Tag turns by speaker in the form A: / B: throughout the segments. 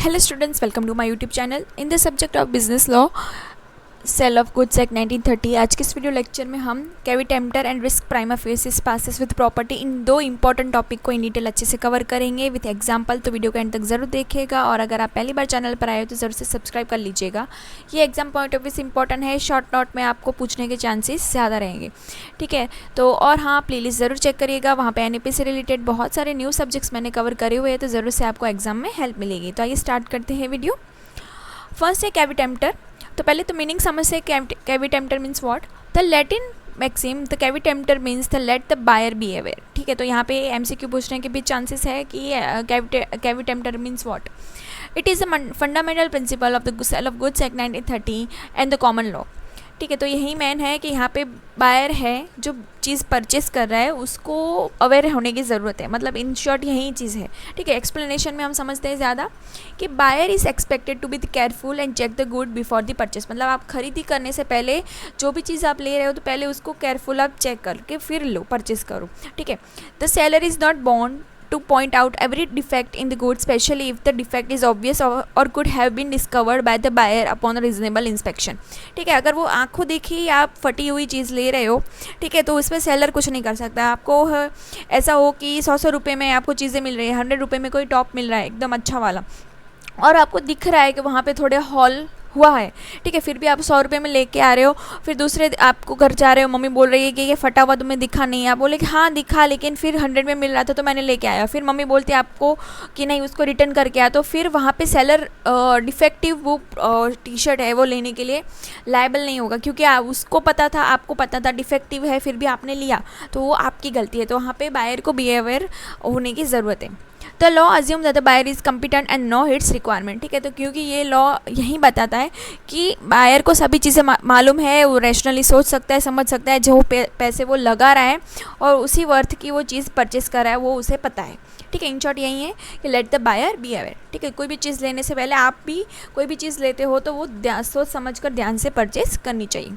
A: Hello students, welcome to my YouTube channel. In the subject of business law, sale of goods act 1930, आज के इस video lecture में हम caveat emptor and risk prima facie passes with property इन दो important topic को in detail अच्छे से कवर करेंगे विथ एग्जांपल। तो वीडियो को एंड तक ज़रूर देखिएगा और अगर आप पहली बार चैनल पर आए हो तो ज़रूर से सब्सक्राइब कर लीजिएगा। ये एग्जाम पॉइंट ऑफ व्यू से इंपॉर्टेंट है, शॉर्ट नोट में आपको पूछने के चांसेस ज़्यादा रहेंगे, ठीक है। तो और हाँ, प्लेलिस्ट ज़रूर चेक करिएगा, वहाँ पर NAP से रिलेटेड बहुत सारे न्यू सब्जेक्ट्स मैंने कवर करे हुए हैं, तो ज़रूर से आपको एग्जाम में हेल्प मिलेगी। तो आइए स्टार्ट करते हैं वीडियो। फर्स्ट है कैविटेम्पटर। तो पहले तो मीनिंग समझते हैं। Caveat emptor means what? The Latin maxim the caveat emptor means the let the buyer be aware, ठीक है। तो यहाँ पे MCQ पूछने के भी चांसेस है कि caveat emptor means what. It is the fundamental principle of the sale of goods act 1930 and the common law, ठीक है। तो यही मेन है कि यहाँ पे बायर है जो चीज़ परचेस कर रहा है उसको अवेयर होने की ज़रूरत है, मतलब इन शॉर्ट यही चीज़ है, ठीक है। एक्सप्लेनेशन में हम समझते हैं ज़्यादा कि buyer is expected to be careful and check the good before the purchase, मतलब आप खरीदी करने से पहले जो भी चीज़ आप ले रहे हो तो पहले उसको केयरफुल आप चेक करके फिर लो, परचेस करो, ठीक है। The seller is not bond to point out every defect in the good, especially if the defect is obvious or could have been discovered by the buyer upon a reasonable inspection, ठीक है। अगर वो आंखों देखी आप फटी हुई चीज़ ले रहे हो, ठीक है, तो उसमें सेलर कुछ नहीं कर सकता। आपको ऐसा हो कि 100 रुपये में आपको चीज़ें मिल रही है, 100 रुपये में कोई टॉप मिल रहा है एकदम अच्छा वाला, और आपको दिख रहा है कि वहाँ पे थोड़े हॉल हुआ है, ठीक है, फिर भी आप 100 रुपये में लेके आ रहे हो। फिर दूसरे आपको घर जा रहे हो, मम्मी बोल रही है कि ये फटा हुआ तुम्हें दिखा नहीं है, आप बोले कि हाँ दिखा, लेकिन फिर 100 में मिल रहा था तो मैंने लेके आया। फिर मम्मी बोलती है आपको कि नहीं उसको रिटर्न करके आया, तो फिर वहाँ पे सेलर डिफेक्टिव वो टी-शर्ट है वो लेने के लिए लायबल नहीं होगा, क्योंकि उसको पता था, आपको पता था डिफेक्टिव है, फिर भी आपने लिया, तो वो आपकी गलती है। तो वहाँ पर बायर को बी अवेयर होने की ज़रूरत है। The law assume that the buyer is competent and no hits requirement, ठीक है। तो क्योंकि ये लॉ यही बताता है कि बायर को सभी चीज़ें मालूम है, वो रैशनली सोच सकता है, समझ सकता है, जो पैसे वो लगा रहा है और उसी वर्थ की वो चीज़ परचेस कर रहा है वो उसे पता है, ठीक है। इन शॉर्ट यही है कि let the buyer be aware, ठीक है। कोई भी चीज़ लेने से पहले आप भी कोई भी चीज़ लेते हो तो वो सोच समझ कर ध्यान से परचेस करनी चाहिए।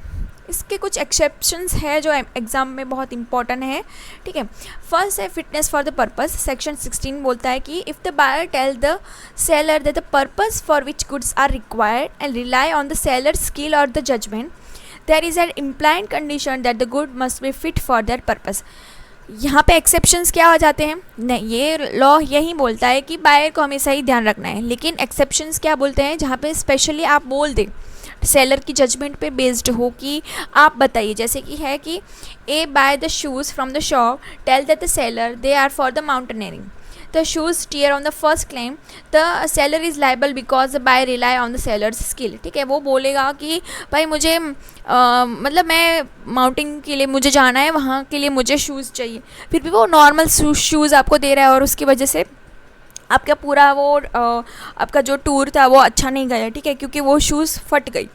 A: इसके कुछ एक्सेप्शंस है जो एग्ज़ाम में बहुत इंपॉर्टेंट है, ठीक है। फर्स्ट है fitness for the purpose. Section 16 बोलता है कि if the buyer tell the seller that the purpose for which goods are required and rely on the seller skill और the judgement, there is an implied condition that the good must be fit for that purpose. यहाँ पे exceptions क्या हो जाते हैं? नहीं, ये law यही बोलता है कि बायर को हमेशा ही ध्यान रखना है, लेकिन एक्सेप्शंस क्या बोलते हैं जहाँ पे स्पेशली आप बोल दें सेलर की जजमेंट पे बेस्ड हो कि आप बताइए, जैसे कि है कि A buy the shoes from the shop, tell that the seller they are for the mountaineering, the shoes tear on the first claim, the seller is liable because the buy rely on the seller's skill, ठीक है। वो बोलेगा कि भाई मुझे मतलब मैं mounting के लिए मुझे जाना है, वहाँ के लिए मुझे शूज़ चाहिए, फिर भी वो नॉर्मल शूज़ आपको दे रहा है और उसकी वजह से आपका पूरा वो आपका जो टूर था वो अच्छा नहीं गया, ठीक है, क्योंकि वो शूज़ फट गई।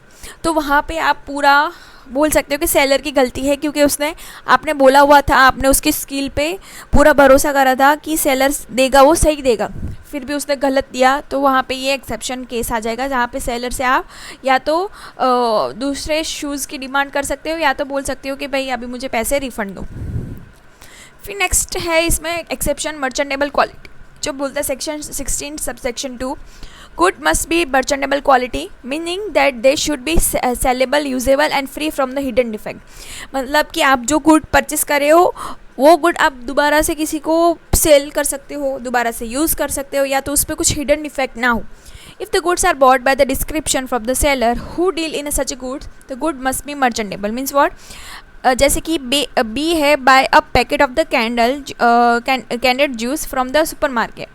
A: तो वहाँ पे आप पूरा बोल सकते हो कि सेलर की गलती है, क्योंकि उसने आपने बोला हुआ था, आपने उसकी स्किल पे पूरा भरोसा करा था कि सेलर देगा वो सही देगा, फिर भी उसने गलत दिया। तो वहाँ पे ये एक्सेप्शन केस आ जाएगा जहाँ पे सेलर से आप या तो दूसरे शूज़ की डिमांड कर सकते हो या तो बोल सकते हो कि भाई अभी मुझे पैसे रिफ़ंड दो। फिर नेक्स्ट है इसमें एक्सेप्शन मर्चेंटेबल क्वालिटी, जो बोलता है section 16 subsection 2, good must be merchantable quality meaning that they should be saleable, usable and free from the hidden defect, मतलब कि आप जो गुड परचेस कर रहे हो वो गुड आप दोबारा से किसी को सेल कर सकते हो, दोबारा से यूज़ कर सकते हो, या तो उस पर कुछ हिडन डिफेक्ट ना हो। If the goods are bought by the description from the seller who deal in such a goods, the good must be merchantable. Means what? जैसे कि बी है buy a packet of the canned juice from the supermarket,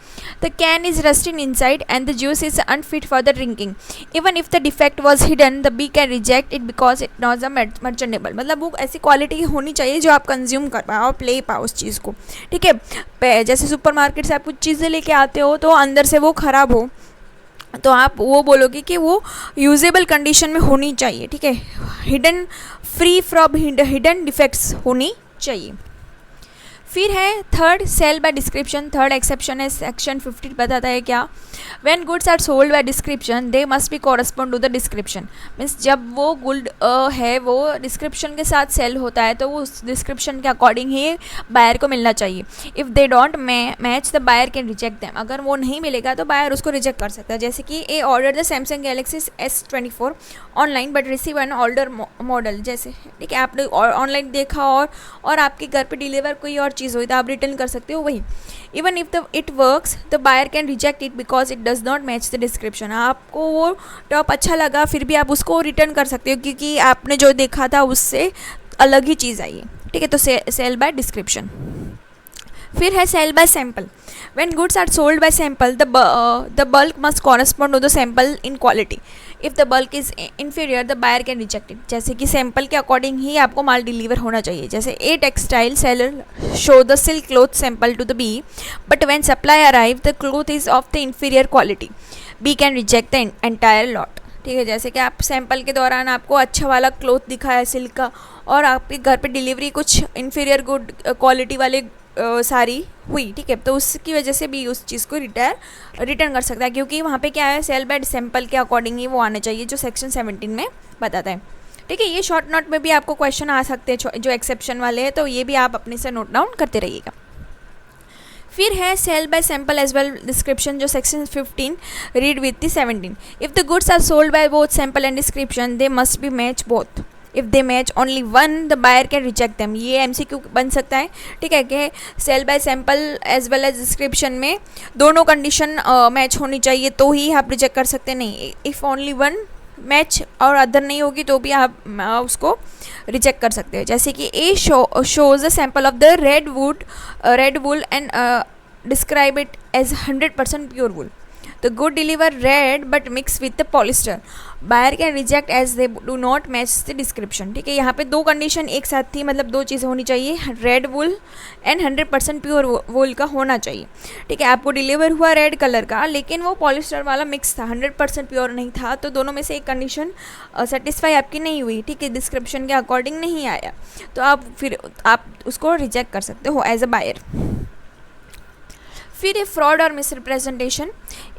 A: the can is rusting inside and the juice is unfit for the drinking, even if the defect was hidden the B can reject it because it not a merchantable, मतलब वो ऐसी quality की होनी चाहिए जो आप consume कर पाओ, आप ले पाओ उस चीज़ को, ठीक है। जैसे सुपर मार्केट से आप कुछ चीज़ें लेके आते हो तो अंदर से वो ख़राब हो तो आप वो बोलोगे कि वो यूजेबल कंडीशन में होनी चाहिए, ठीक है, hidden free from hidden defects होनी चाहिए। फिर है third, sale by description. Third exception है सेक्शन 50 बताता है क्या, when goods are sold by description they must be correspond to the description. Means जब वो गुड है वो डिस्क्रिप्शन के साथ सेल होता है तो वो उस डिस्क्रिप्शन के अकॉर्डिंग ही बायर को मिलना चाहिए। If they don't match the buyer can reject them. अगर वो नहीं मिलेगा तो बायर उसको रिजेक्ट कर सकता है। जैसे कि A order the Samsung Galaxy S24 online but receive an older model. जैसे ठीक है, आपने ऑनलाइन देखा और आपके घर पे डिलीवर कोई और चीज़ हुई तो आप रिटर्न कर सकते हो वही। Even if the it works the buyer can reject it because it does not match the description. आपको वो टॉप अच्छा लगा फिर भी आप उसको रिटर्न कर सकते हो क्योंकि आपने जो देखा था उससे अलग ही चीज़ आई है। ठीक है, तो सेल बाय डिस्क्रिप्शन। फिर है sale by sample. When goods are sold by sample the bulk must correspond to the sample in quality. If the bulk is inferior the buyer can reject it. जैसे कि sample के according ही आपको माल deliver होना चाहिए। जैसे a textile seller show the silk cloth sample to the B but when supply arrive the cloth is of the inferior quality, B can reject the entire lot. ठीक है, जैसे कि आप सैम्पल के दौरान आपको अच्छा वाला क्लोथ दिखा है सिल्क का और आपके घर पे डिलीवरी कुछ इन्फीरियर गुड क्वालिटी वाले सारी हुई, ठीक है, तो उसकी वजह से भी उस चीज़ को रिटर्न कर सकता है क्योंकि वहाँ पे क्या है, सेल बाय सैम्पल के अकॉर्डिंग ही वो आना चाहिए जो सेक्शन 17 में बताता है। ठीक है, ये शॉर्ट नोट में भी आपको क्वेश्चन आ सकते हैं जो एक्सेप्शन वाले हैं, तो ये भी आप अपने से नोट डाउन करते रहिएगा। फिर है sale by sample as well description जो section 15 read with the 17। If the goods are sold by both sample and description they must be match both. If they match only one the buyer can reject them. ये MCQ बन सकता है। ठीक है, कि sale by sample as well as description में दोनों condition match होनी चाहिए तो ही आप रिजेक्ट कर सकते, नहीं इफ़ ओनली वन मैच और अदर नहीं होगी तो भी आप उसको रिजेक्ट कर सकते हैं। जैसे कि A shows a sample of the red wool and describe it as 100% pure wool. The good deliver red but mix with the polyester. Buyer can reject as they do not match the description. ठीक है, यहाँ पे दो condition एक साथ थी, मतलब दो चीज़ें होनी चाहिए, रेड वुल एंड 100% प्योर वुल का होना चाहिए। ठीक है, आपको डिलीवर हुआ रेड कलर का लेकिन वो पॉलिस्टर वाला मिक्स था, 100% प्योर नहीं था, तो दोनों में से एक कंडीशन सेटिस्फाई आपकी नहीं हुई। ठीक है, डिस्क्रिप्शन के अकॉर्डिंग नहीं आया तो आप उसको रिजेक्ट कर सकते हो एज अ बायर। फिर ए फ्रॉड और misrepresentation.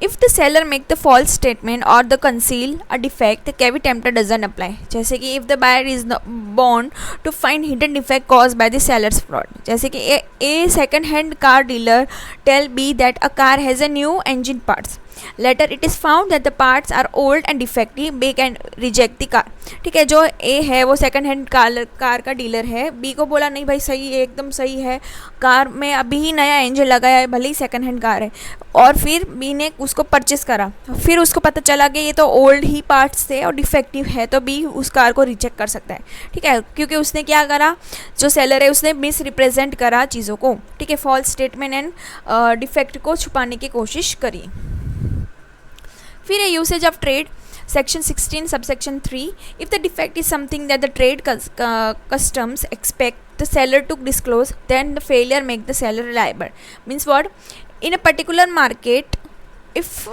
A: If the seller make the false statement और the conceal a defect the caveat emptor doesn't apply. जैसे कि if the buyer is born to find hidden defect cause by the seller's fraud. जैसे कि A second hand car dealer tell B that a car has a new engine parts. Later it is found that the parts are old and defective. B can reject the car. ठीक है, जो ए है वो second hand car का dealer है, B को बोला नहीं भाई सही है, एकदम सही है, कार में अभी ही नया इंजन लगाया है, भले ही सेकंड हैंड कार है, और फिर बी ने उसको परचेस करा, फिर उसको पता चला कि ये तो ओल्ड ही पार्ट्स थे और डिफेक्टिव है, तो बी उस कार को रिजेक्ट कर सकता है। ठीक है, क्योंकि उसने क्या करा, जो सेलर है उसने मिस रिप्रेजेंट करा चीज़ों को। ठीक है, फॉल्स स्टेटमेंट एंड डिफेक्ट को छुपाने की कोशिश करी। फिर है usage of trade section 16 subsection 3। If the defect is something that the trade customs expect the seller to disclose, then the failure make the seller liable. Means what? In a particular market, if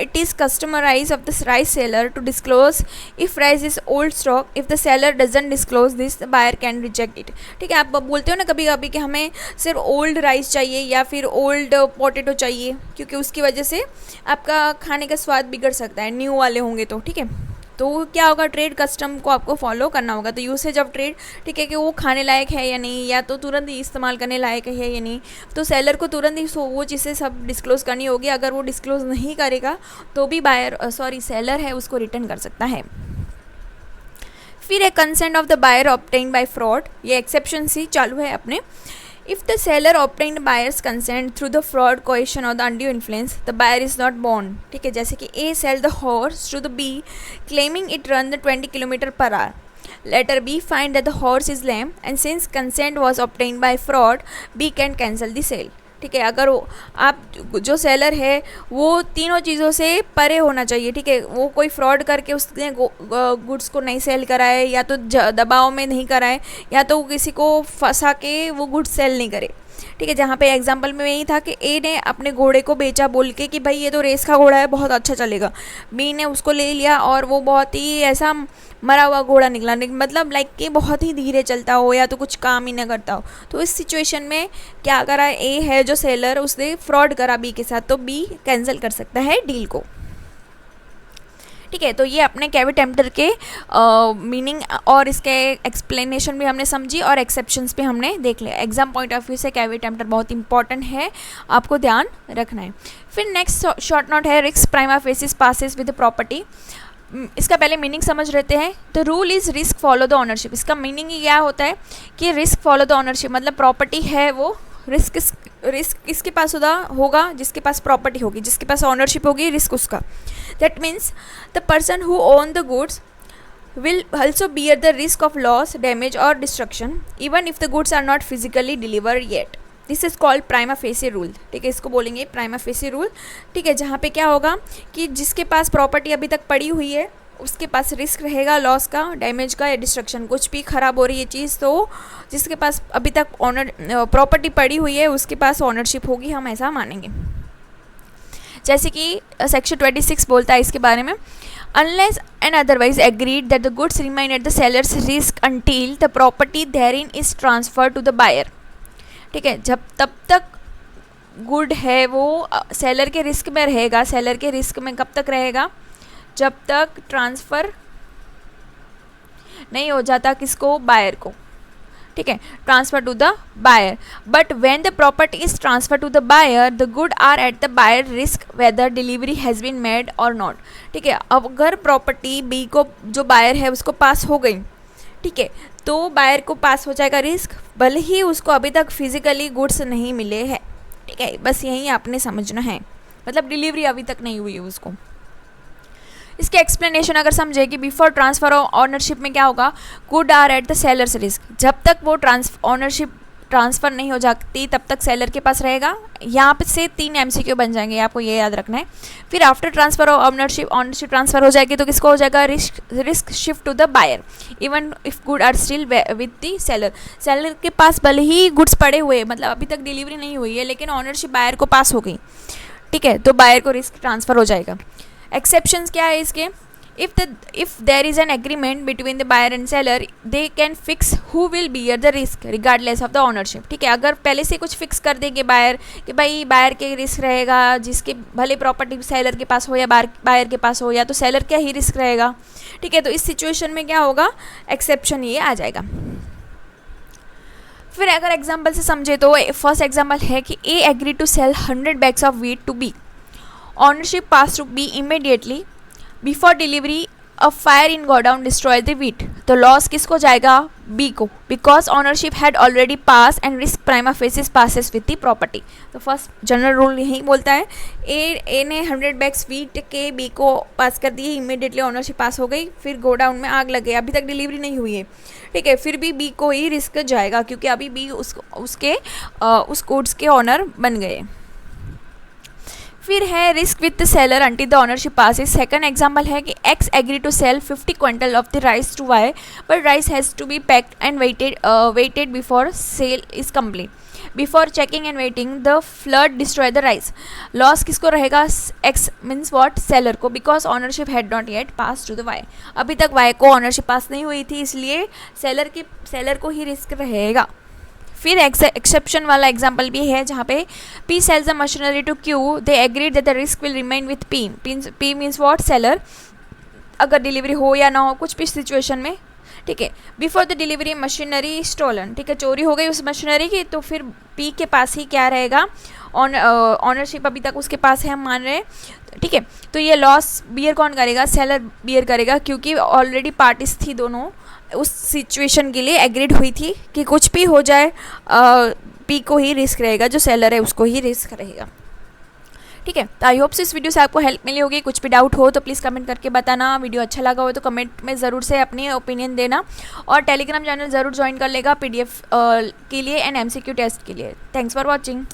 A: it is customized of the rice seller to disclose if rice is old stock. If the seller doesn't disclose this, the buyer can reject it. ठीक है, आप बोलते हो ना कभी कभी कि हमें सिर्फ ओल्ड राइस चाहिए या फिर ओल्ड पोटैटो चाहिए, क्योंकि उसकी वजह से आपका खाने का स्वाद बिगड़ सकता है, न्यू वाले होंगे तो। ठीक है, तो क्या होगा, ट्रेड कस्टम को आपको फॉलो करना होगा। तो यूसेज ऑफ ट्रेड, ठीक है, कि वो खाने लायक है या नहीं, या तो तुरंत ही इस्तेमाल करने लायक है या नहीं, तो सेलर को तुरंत ही वो चीज़ें सब डिस्क्लोज़ करनी होगी। अगर वो डिस्क्लोज़ नहीं करेगा तो भी सेलर है उसको रिटर्न कर सकता है। फिर है consent of the buyer obtained by fraud, ये एक्सेप्शन सी चालू है अपने। If the seller obtained buyer's consent through the fraud, coercion or the undue influence, the buyer is not bound. ठीक है, जैसे कि A sell the horse to the B, claiming it run the 20 km/h. Later B find that the horse is lame, and since consent was obtained by fraud, B can cancel the sale. ठीक है, अगर आप जो seller है वो तीनों चीज़ों से परे होना चाहिए। ठीक है, वो कोई फ्रॉड करके उसने गुड्स को नहीं सेल कराए, या तो दबाव में नहीं कराए, या तो किसी को फंसा के वो गुड्स सेल नहीं करे। ठीक है, जहाँ पे एग्जांपल में यही था कि ए ने अपने घोड़े को बेचा बोल के कि भाई ये तो रेस का घोड़ा है, बहुत अच्छा चलेगा। बी ने उसको ले लिया और वो बहुत ही ऐसा मरा हुआ घोड़ा निकला, मतलब लाइक कि बहुत ही धीरे चलता हो या तो कुछ काम ही ना करता हो। तो इस सिचुएशन में क्या करा, ए है जो सेलर, उसने फ्रॉड करा बी के साथ, तो बी कैंसिल कर सकता है डील को। ठीक है, तो ये अपने कैवी टेम्पटर के मीनिंग और इसके एक्सप्लेनेशन भी हमने समझी और एक्सेप्शंस भी हमने देख लिया। एग्जाम पॉइंट ऑफ व्यू से कैवी टेम्पटर बहुत इंपॉर्टेंट है, आपको ध्यान रखना है। फिर नेक्स्ट शॉर्ट नोट है risk prima faces passes with property. इसका पहले मीनिंग समझ लेते हैं। The rule is risk follow the ownership. इसका मीनिंग ही क्या होता है कि रिस्क फॉलो द ओनरशिप, मतलब प्रॉपर्टी है वो रिस्क किसके पास होगा, जिसके पास प्रॉपर्टी होगी, जिसके पास ओनरशिप होगी, रिस्क उसका। That means the person who own the goods will also bear the risk of loss, damage or destruction even if the goods are not physically delivered yet. This is called prima facie rule. ठीक है, इसको बोलेंगे prima facie rule. ठीक है, जहाँ पे क्या होगा कि जिसके पास प्रॉपर्टी अभी तक पड़ी हुई है उसके पास रिस्क रहेगा लॉस का, डैमेज का या डिस्ट्रक्शन, कुछ भी ख़राब हो रही है चीज़ तो जिसके पास अभी तक प्रॉपर्टी पड़ी हुई है उसके पास ओनरशिप होगी, हम ऐसा मानेंगे। जैसे कि सेक्शन 26 बोलता है इसके बारे में, unless and otherwise agreed that the goods remain at the seller's risk until the property therein is transferred to the buyer। ठीक है, जब तब तक गुड है वो सेलर के रिस्क में रहेगा। सेलर के रिस्क में कब तक रहेगा, जब तक ट्रांसफ़र नहीं हो जाता किसको, बायर को। ठीक है, transfer to the buyer. But when the property is transfer to the buyer the good are at the buyer risk whether delivery has been made और नॉट। ठीक है, अब अगर प्रॉपर्टी बी को जो बायर है उसको पास हो गई, ठीक है, तो बायर को पास हो जाएगा रिस्क, भले ही उसको अभी तक फिजिकली गुड्स नहीं मिले हैं। ठीक है, बस यही आपने समझना है, मतलब डिलीवरी अभी तक नहीं हुई है उसको। इसके एक्सप्लेनेशन अगर समझे कि बिफोर ट्रांसफर ऑनरशिप में क्या होगा, good are at the seller's risk. जब तक वो ऑनरशिप ट्रांसफ़र नहीं हो जाती तब तक सेलर के पास रहेगा। यहाँ पे से 3 MCQ बन जाएंगे, आपको ये याद रखना है। फिर after transfer of ownership transfer हो जाएगी तो किसको हो जाएगा, risk shift to the buyer even if good are still with the seller. Seller के पास भले ही गुड्स पड़े हुए, मतलब अभी तक डिलीवरी नहीं हुई है, लेकिन ऑनरशिप बायर को पास हो गई। ठीक है, तो बायर को रिस्क ट्रांसफ़र हो जाएगा। एक्सेप्शंस क्या है इसके, if there is an agreement between the buyer and seller they can fix who will bear the risk regardless of the ownership। ठीक है, अगर पहले से कुछ फिक्स कर देंगे बायर कि भाई बायर के रिस्क रहेगा, जिसके भले प्रॉपर्टी सेलर के पास हो या बायर के पास हो, या तो सेलर का ही रिस्क रहेगा। ठीक है, तो इस सिचुएशन में क्या होगा, एक्सेप्शन ये आ जाएगा। फिर अगर एग्जाम्पल से समझे तो फर्स्ट एग्जाम्पल है कि A agree to sell 100 bags of wheat to B। Ownership passed to B immediately before delivery a fire in godown destroyed the wheat। तो लॉस किसको जाएगा, B को, because ownership had already passed and risk prima facie passes with the property। तो first general rule यही बोलता है, ए ने 100 bags wheat के B को पास कर दिए, इमीडिएटली ऑनरशिप पास हो गई, फिर गोडाउन में आग लग गई, अभी तक डिलीवरी नहीं हुई है। ठीक है, फिर भी B को ही रिस्क जाएगा क्योंकि अभी B उस गुड्स के ऑनर बन गए। फिर है risk with the seller until the ownership passes. Second example है कि X agree to sell 50 quintal of the rice to Y, but rice has to be packed and weighted before sale is complete. Before checking and weighting the flood destroy the rice. Loss किसको रहेगा, X means what, seller को, because ownership had not yet pass to the Y. अभी तक Y को ownership पास नहीं हुई थी, इसलिए सेलर को ही रिस्क रहेगा। फिर एक्सेप्शन वाला एग्जाम्पल भी है जहाँ पे P sells the machinery to Q, they agreed that the risk will remain with P। P means what, seller। अगर डिलीवरी हो या ना हो कुछ भी सिचुएशन में, ठीक है, before the delivery machinery stolen. ठीक है, चोरी हो गई उस मशीनरी की, तो फिर P के पास ही क्या रहेगा, ऑनरशिप अभी तक उसके पास है हम मान रहे हैं। ठीक है, तो ये लॉस बियर कौन करेगा, सेलर बियर करेगा, क्योंकि ऑलरेडी पार्टीज थी दोनों उस सिचुएशन के लिए एग्रीड हुई थी कि कुछ भी हो जाए पी को ही रिस्क रहेगा, जो सेलर है उसको ही रिस्क रहेगा। ठीक है, तो आई होप से इस वीडियो से आपको हेल्प मिली होगी। कुछ भी डाउट हो तो प्लीज़ कमेंट करके बताना। वीडियो अच्छा लगा हो तो कमेंट में ज़रूर से अपनी ओपिनियन देना, और टेलीग्राम चैनल ज़रूर ज्वाइन कर लेगा PDF के लिए एंड MCQ टेस्ट के लिए। Thanks for watching.